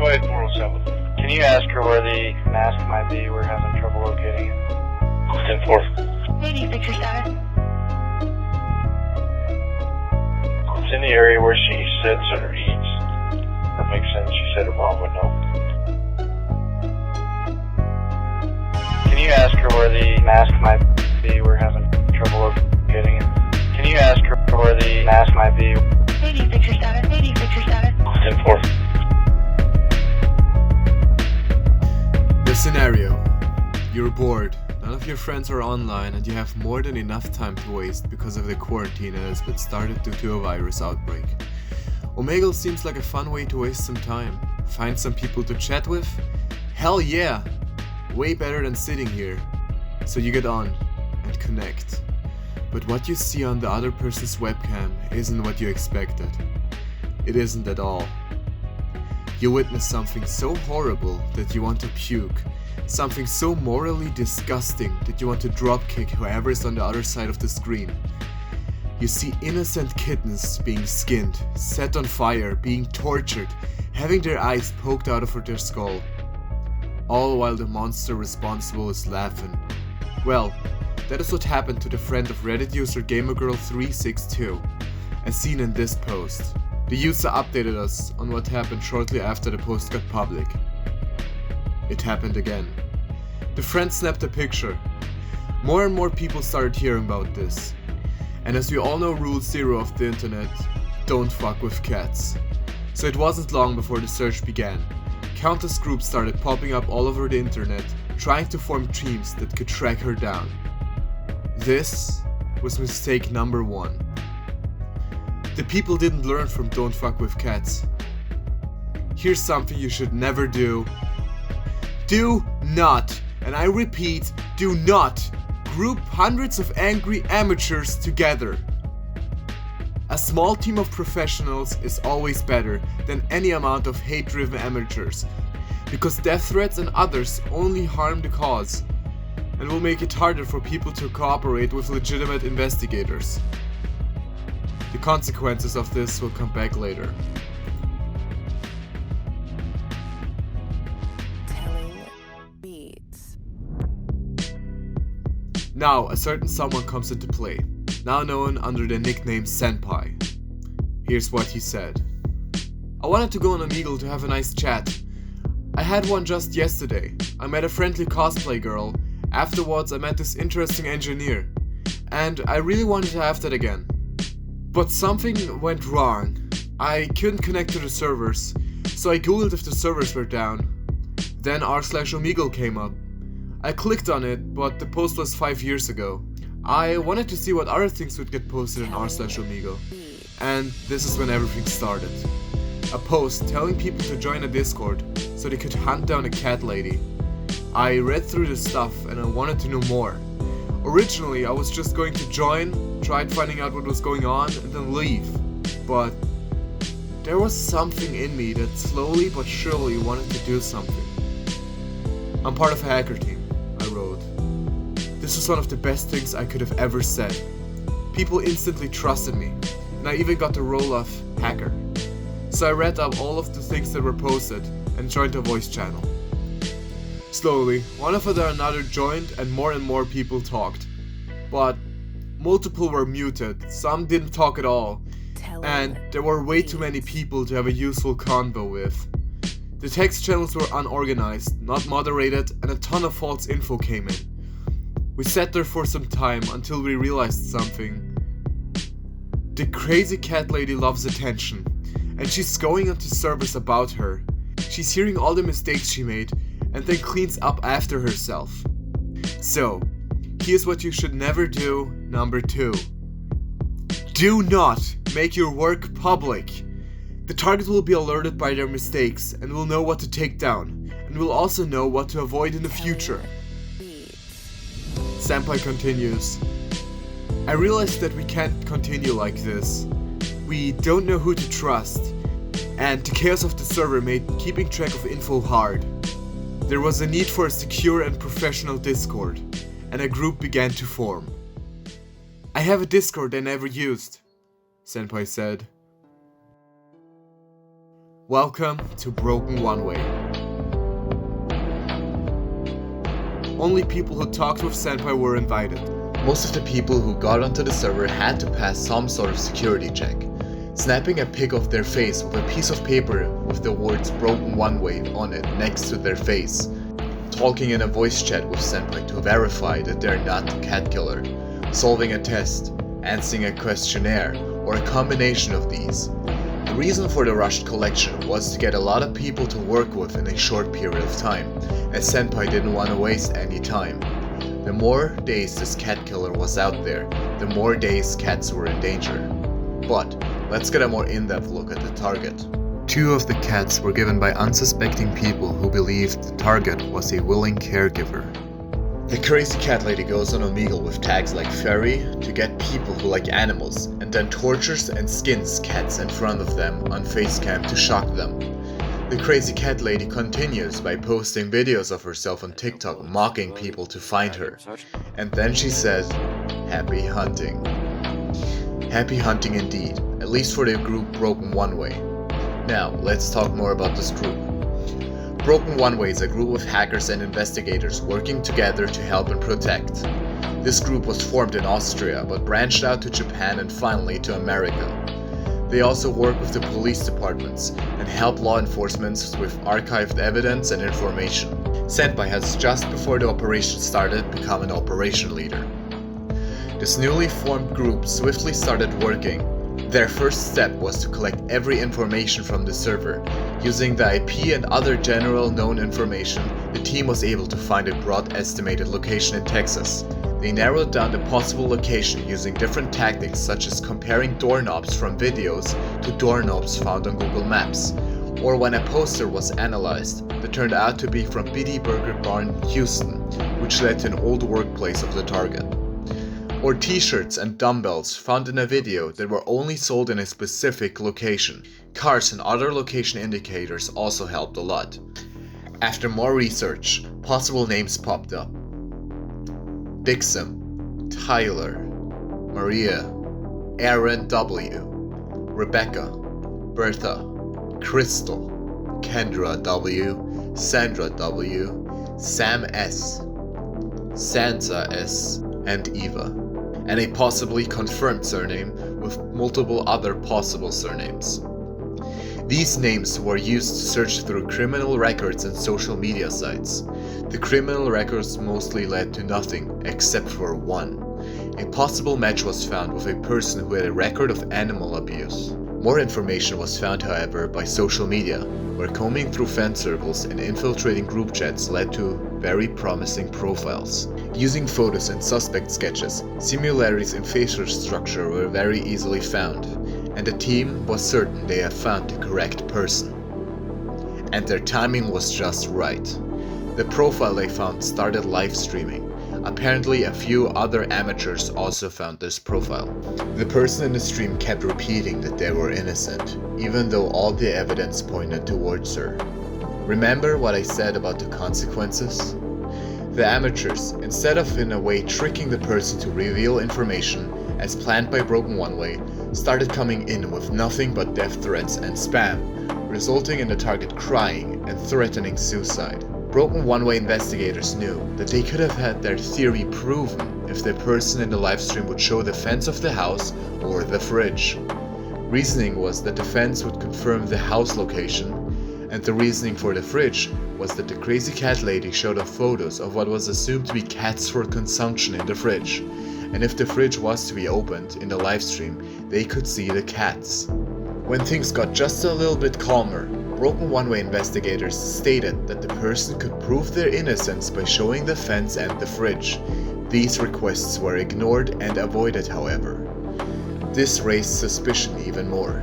Go ahead, 407. Can you ask her where the mask might be? We're having trouble locating it. 10-4. Hey, do you fix your status? It's in the area where she sits or eats. That makes sense. She said her mom would know. Can you ask her where the mask might be? We're having trouble locating it. Can you ask her where the mask might be? Hey, do you fix your status? Hey, do you fix your status? 10-4. The scenario. You're bored, none of your friends are online, and you have more than enough time to waste because of the quarantine that has been started due to a virus outbreak. OMEGLE seems like a fun way to waste some time. Find some people to chat with? Hell yeah! Way better than sitting here. So you get on and connect. But what you see on the other person's webcam isn't what you expected. It isn't at all. You witness something so horrible that you want to puke. Something so morally disgusting that you want to dropkick whoever is on the other side of the screen. You see innocent kittens being skinned, set on fire, being tortured, having their eyes poked out of their skull. All while the monster responsible is laughing. Well, that is what happened to the friend of Reddit user GamerGirl362, as seen in this post. The user updated us on what happened shortly after the post got public. It happened again. The friend snapped a picture. More and more people started hearing about this. And as we all know, rule 0 of the internet, don't fuck with cats. So it wasn't long before the search began. Countless groups started popping up all over the internet, trying to form teams that could track her down. This was mistake number 1. The people didn't learn from don't fuck with cats. Here's something you should never do. Do not, and I repeat, do not group hundreds of angry amateurs together. A small team of professionals is always better than any amount of hate-driven amateurs, because death threats and others only harm the cause and will make it harder for people to cooperate with legitimate investigators. The consequences of this will come back later. Now, a certain someone comes into play, now known under the nickname Senpai. Here's what he said. I wanted to go on Omegle to have a nice chat. I had one just yesterday. I met a friendly cosplay girl. Afterwards I met this interesting engineer. And I really wanted to have that again. But something went wrong. I couldn't connect to the servers, so I googled if the servers were down. Then r/Omegle came up. I clicked on it, but the post was 5 years ago. I wanted to see what other things would get posted in r/Omegle. And this is when everything started. A post telling people to join a Discord so they could hunt down a cat lady. I read through the stuff and I wanted to know more. Originally I was just going to join, tried finding out what was going on and then leave. But there was something in me that slowly but surely wanted to do something. I'm part of a hacker team, I wrote. This was one of the best things I could have ever said. People instantly trusted me, and I even got the role of hacker. So I read up all of the things that were posted and joined a voice channel. Slowly, one after another joined and more people talked. But multiple were muted, some didn't talk at all, and there were way too many people to have a useful convo with. The text channels were unorganized, not moderated, and a ton of false info came in. We sat there for some time until we realized something. The crazy cat lady loves attention, and she's going onto servers about her. She's hearing all the mistakes she made, and then cleans up after herself. So, here's what you should never do, number 2. Do not make your work public. The target will be alerted by their mistakes and will know what to take down, and will also know what to avoid in the future. Senpai continues. I realized that we can't continue like this. We don't know who to trust, and the chaos of the server made keeping track of info hard. There was a need for a secure and professional Discord, and a group began to form. I have a Discord I never used, Senpai said. Welcome to Broken Oneway. Only people who talked with Senpai were invited. Most of the people who got onto the server had to pass some sort of security check, snapping a pic of their face with a piece of paper with the words Broken Oneway on it next to their face, talking in a voice chat with Senpai to verify that they're not the cat killer, solving a test, answering a questionnaire, or a combination of these. The reason for the rushed collection was to get a lot of people to work with in a short period of time, as Senpai didn't want to waste any time. The more days this cat killer was out there, the more days cats were in danger. But let's get a more in-depth look at the target. 2 of the cats were given by unsuspecting people who believed the target was a willing caregiver. The crazy cat lady goes on Omegle with tags like furry to get people who like animals, and then tortures and skins cats in front of them on facecam to shock them. The crazy cat lady continues by posting videos of herself on TikTok mocking people to find her. And then she says, "Happy hunting." Happy hunting indeed, at least for the group Broken Oneway. Now, let's talk more about this group. Broken Oneway is a group of hackers and investigators working together to help and protect. This group was formed in Austria, but branched out to Japan and finally to America. They also work with the police departments and help law enforcement with archived evidence and information. Senpai has just before the operation started become an operation leader. This newly formed group swiftly started working. Their first step was to collect every information from the server. Using the IP and other general known information, the team was able to find a broad estimated location in Texas. They narrowed down the possible location using different tactics such as comparing doorknobs from videos to doorknobs found on Google Maps, or when a poster was analyzed that turned out to be from Biddy Burger Barn, Houston, which led to an old workplace of the target. Or t-shirts and dumbbells found in a video that were only sold in a specific location. Cars and other location indicators also helped a lot. After more research, possible names popped up. Dixon, Tyler, Maria, Aaron W, Rebecca, Bertha, Krystal, Kendra W, Sandra W, Sam S, Sansa S, and Eva, and a possibly confirmed surname with multiple other possible surnames. These names were used to search through criminal records and social media sites. The criminal records mostly led to nothing except for one. A possible match was found with a person who had a record of animal abuse. More information was found, however, by social media, where combing through fan circles and infiltrating group chats led to very promising profiles. Using photos and suspect sketches, similarities in facial structure were very easily found, and the team was certain they had found the correct person. And their timing was just right. The profile they found started live streaming. Apparently a few other amateurs also found this profile. The person in the stream kept repeating that they were innocent, even though all the evidence pointed towards her. Remember what I said about the consequences? The amateurs, instead of in a way tricking the person to reveal information, as planned by Broken Oneway, started coming in with nothing but death threats and spam, resulting in the target crying and threatening suicide. Broken Oneway investigators knew that they could have had their theory proven if the person in the livestream would show the fence of the house or the fridge. Reasoning was that the fence would confirm the house location, and the reasoning for the fridge was that the crazy cat lady showed off photos of what was assumed to be cats for consumption in the fridge, and if the fridge was to be opened in the livestream, they could see the cats. When things got just a little bit calmer, Broken Oneway investigators stated that the person could prove their innocence by showing the fence and the fridge. These requests were ignored and avoided, however. This raised suspicion even more.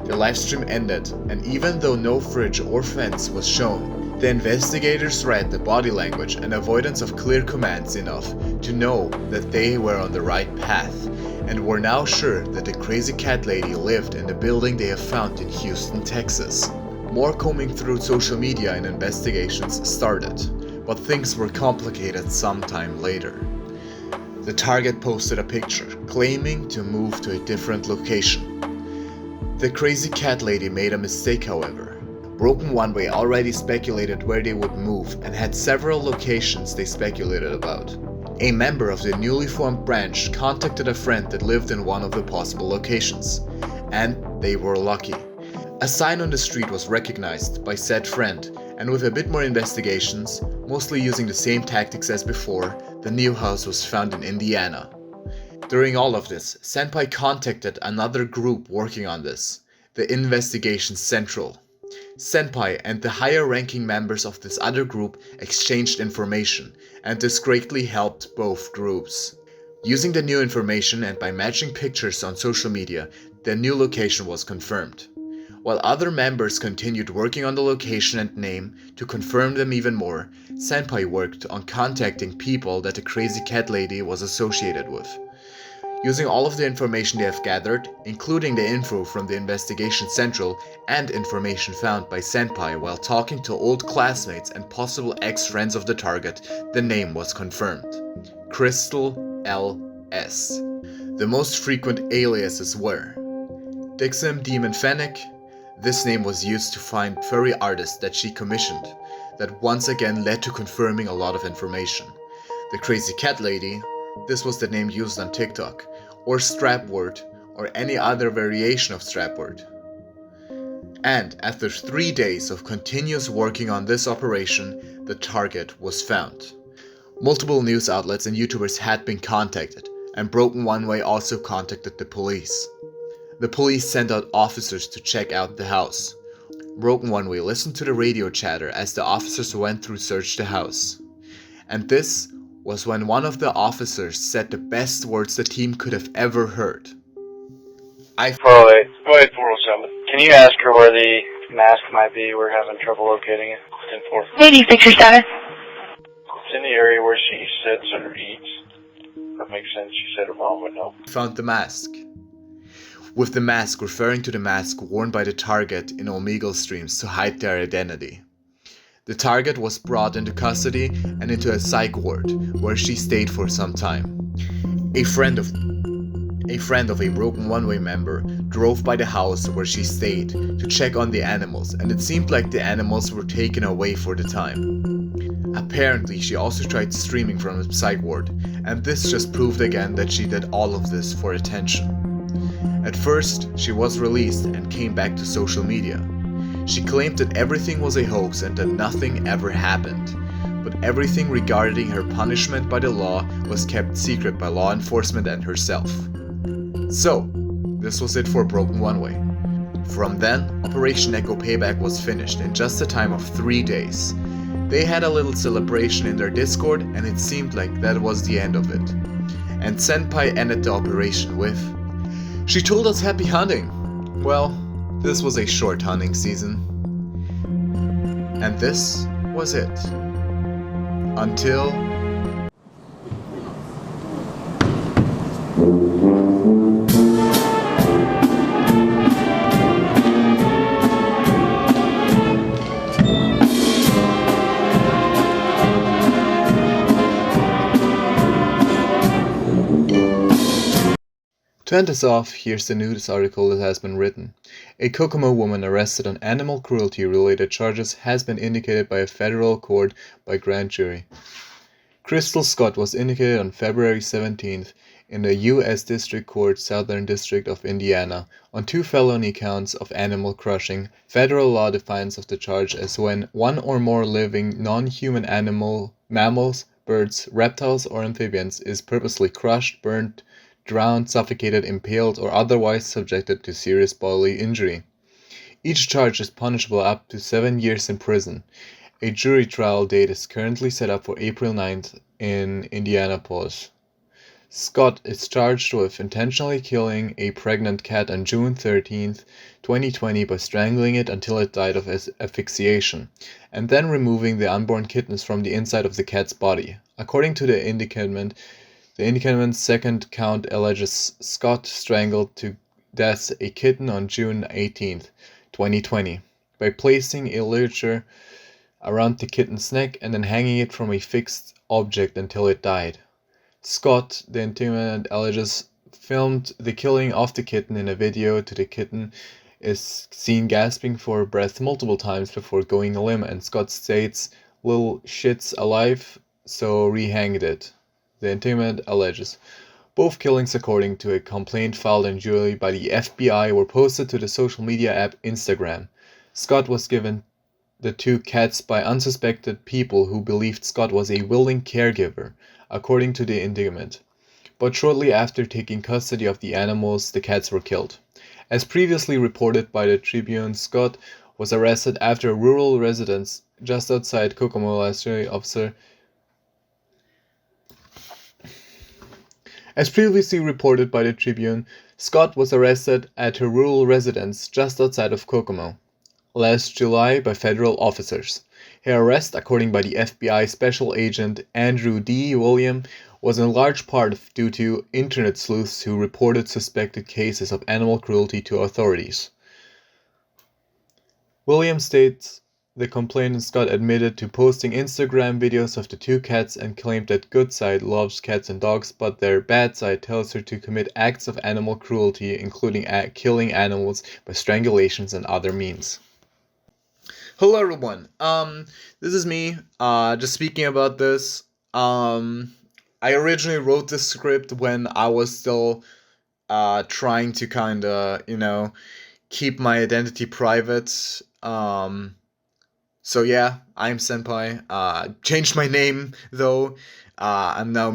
The livestream ended, and even though no fridge or fence was shown, the investigators read the body language and avoidance of clear commands enough to know that they were on the right path, and were now sure that the crazy cat lady lived in the building they have found in Houston, Texas. More combing through social media and investigations started, but things were complicated sometime later. The target posted a picture, claiming to move to a different location. The crazy cat lady made a mistake, however. Broken Oneway already speculated where they would move and had several locations they speculated about. A member of the newly formed branch contacted a friend that lived in one of the possible locations, and they were lucky. A sign on the street was recognized by said friend, and with a bit more investigations, mostly using the same tactics as before, the new house was found in Indiana. During all of this, Senpai contacted another group working on this, the Investigation Central. Senpai and the higher ranking members of this other group exchanged information, and this greatly helped both groups. Using the new information and by matching pictures on social media, the new location was confirmed. While other members continued working on the location and name to confirm them even more, Senpai worked on contacting people that the crazy cat lady was associated with. Using all of the information they have gathered, including the info from the Investigation Central and information found by Senpai while talking to old classmates and possible ex-friends of the target, the name was confirmed. Krystal L.S. The most frequent aliases were Dixim Demon Fennec. This name was used to find furry artists that she commissioned, that once again led to confirming a lot of information. The Crazy Cat Lady. This was the name used on TikTok, or Strapword, or any other variation of Strapword. And after 3 days of continuous working on this operation, the target was found. Multiple news outlets and YouTubers had been contacted, and Broken Oneway also contacted the police. The police sent out officers to check out the house. Broken Oneway listened to the radio chatter as the officers went through search the house. And this was when one of the officers said the best words the team could have ever heard. 408. Go ahead, 407. Can you ask her where the mask might be? We're having trouble locating it. 10-4. 80 fixer status. It's in the area where she sits or eats. That makes sense. She said her mom would know. Found the mask. With the mask referring to the mask worn by the target in OMEGLE streams to hide their identity. The target was brought into custody and into a psych ward, where she stayed for some time. A friend of a Broken Oneway member drove by the house where she stayed to check on the animals, and it seemed like the animals were taken away for the time. Apparently, she also tried streaming from the psych ward, and this just proved again that she did all of this for attention. At first, she was released and came back to social media. She claimed that everything was a hoax and that nothing ever happened, but everything regarding her punishment by the law was kept secret by law enforcement and herself. So, this was it for Broken Oneway. From then, Operation NEKO-PAYBACK was finished in just a time of 3 days. They had a little celebration in their Discord, and it seemed like that was the end of it. And Senpai ended the operation with, "She told us happy hunting." Well, this was a short hunting season. And this was it. Until... To end us off, here's the news article that has been written. A Kokomo woman arrested on animal cruelty related charges has been indicated by a federal court by grand jury. Krystal Scott was indicated on February 17th in the U.S. District Court, Southern District of Indiana, on 2 felony counts of animal crushing. Federal law defines of the charge as when one or more living non-human mammals, birds, reptiles, or amphibians is purposely crushed, burned, drowned, suffocated, impaled, or otherwise subjected to serious bodily injury. Each charge is punishable up to 7 years in prison. A jury trial date is currently set up for April 9th in Indianapolis. Scott is charged with intentionally killing a pregnant cat on June 13th, 2020 by strangling it until it died of asphyxiation, and then removing the unborn kittens from the inside of the cat's body. According to the indictment's second count alleges Scott strangled to death a kitten on June 18th, 2020, by placing a ligature around the kitten's neck and then hanging it from a fixed object until it died. Scott, the indictment alleges, filmed the killing of the kitten in a video to the kitten is seen gasping for breath multiple times before going limp, and Scott states, "Little shit's alive, so re-hanged it," the intimate alleges. Both killings, according to a complaint filed in July by the FBI, were posted to the social media app Instagram. Scott was given the two cats by unsuspected people who believed Scott was a willing caregiver, according to the indictment. But shortly after taking custody of the animals, the cats were killed. As previously reported by the Tribune, Scott was arrested after a rural residence just outside Kokomo last year. As previously reported by the Tribune, Scott was arrested at her rural residence just outside of Kokomo last July by federal officers. Her arrest, according by the FBI Special Agent Andrew D. William, was in large part due to internet sleuths who reported suspected cases of animal cruelty to authorities. William states the complainant Scott admitted to posting Instagram videos of the two cats and claimed that good side loves cats and dogs, but their bad side tells her to commit acts of animal cruelty, including killing animals by strangulations and other means. Hello everyone. This is me. Just speaking about this. I originally wrote this script when I was still trying to kinda, keep my identity private. So yeah, I'm Senpai. Changed my name though. I'm now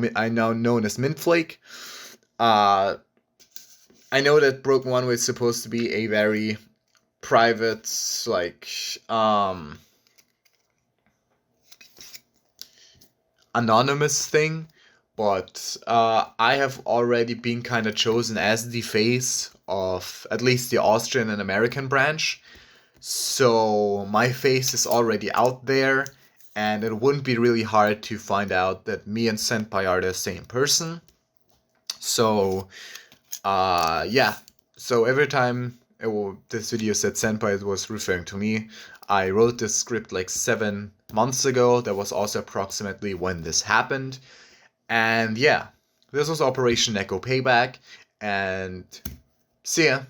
known as Mintflake. I know that Broken Oneway is supposed to be a very private, anonymous thing, but I have already been kind of chosen as the face of at least the Austrian and American branch. So my face is already out there, and it wouldn't be really hard to find out that me and Senpai are the same person. So, yeah. So every time this video said Senpai, it was referring to me. I wrote this script like 7 months ago. That was also approximately when this happened. And yeah, this was Operation NEKO-PAYBACK, and see ya.